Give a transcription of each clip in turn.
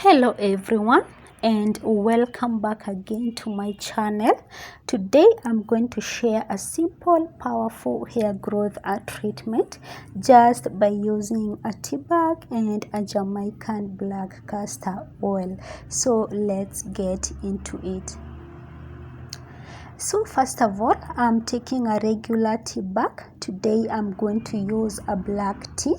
Hello everyone, and welcome back again to my channel. Today I'm going to share a simple powerful hair growth treatment just by using a tea bag and a Jamaican black castor oil. So let's get into it. So first of all, I'm taking a regular tea bag. Today I'm going to use a black tea.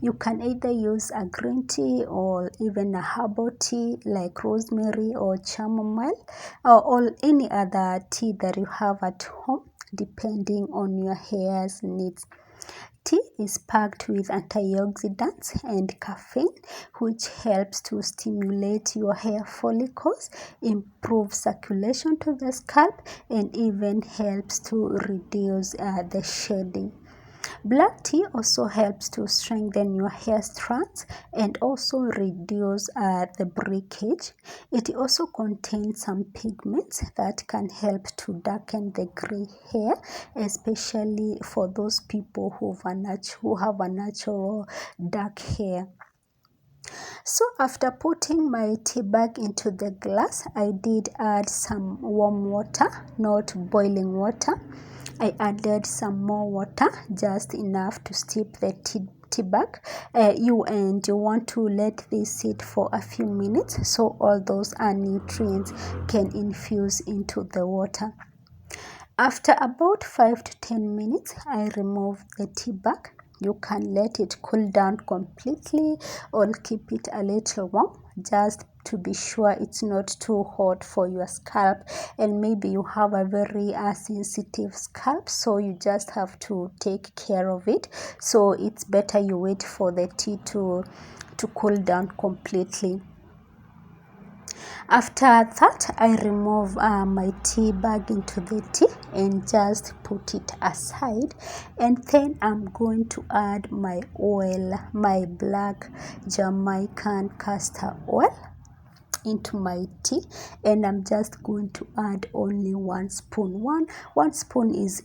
You can either use a green tea or even a herbal tea like rosemary or chamomile, or any other tea that you have at home depending on your hair's needs. Tea is packed with antioxidants and caffeine, which helps to stimulate your hair follicles, improve circulation to the scalp, and even helps to reduce the shedding. Black tea also helps to strengthen your hair strands and also reduce the breakage. It also contains some pigments that can help to darken the gray hair, especially for those people who have a natural dark hair. So after putting my tea bag into the glass, I did add some warm water, not boiling water. I added some more water, just enough to steep the tea bag. You want to let this sit for a few minutes so all those nutrients can infuse into the water. After about 5 to 10 minutes, I remove the tea bag. You can let it cool down completely or keep it a little warm, just to be sure it's not too hot for your scalp. And maybe you have a very sensitive scalp, so you just have to take care of it. So it's better you wait for the tea to cool down completely. After that, I remove my tea bag into the tea and just put it aside, and then I'm going to add my oil, my black Jamaican castor oil, into my tea, and I'm just going to add only 1 spoon. One spoon is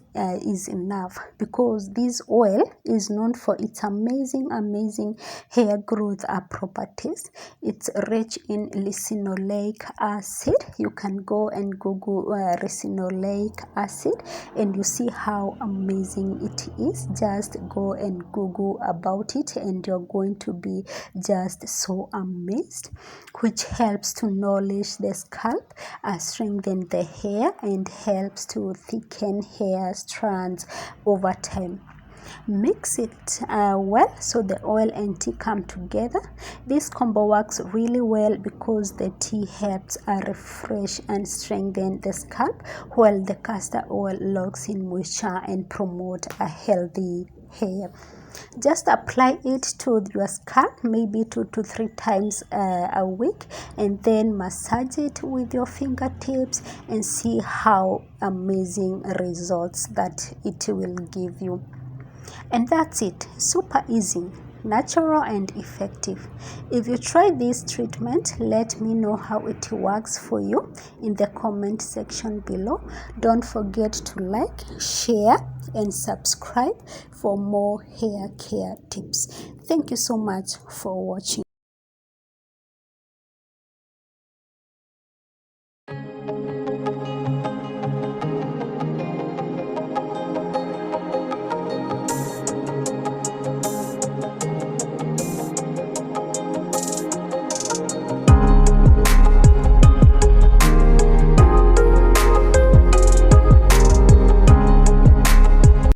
enough, because this oil is known for its amazing hair growth properties. It's rich in linoleic acid. You can go and Google linoleic acid and you see how amazing it is. Just go and Google about it and you're going to be just so amazed, which helps to nourish the scalp, strengthen the hair, and helps to thicken hair strands over time. Mix it well so the oil and tea come together. This combo works really well because the tea helps refresh and strengthen the scalp, while the castor oil locks in moisture and promote a healthy hair. Just apply it to your scalp maybe 2 to 3 times a week, and then massage it with your fingertips and see how amazing results that it will give you. And that's it. Super easy, natural, and effective. If you try this treatment, let me know how it works for you in the comment section below. Don't forget to like, share, and subscribe for more hair care tips. Thank you so much for watching.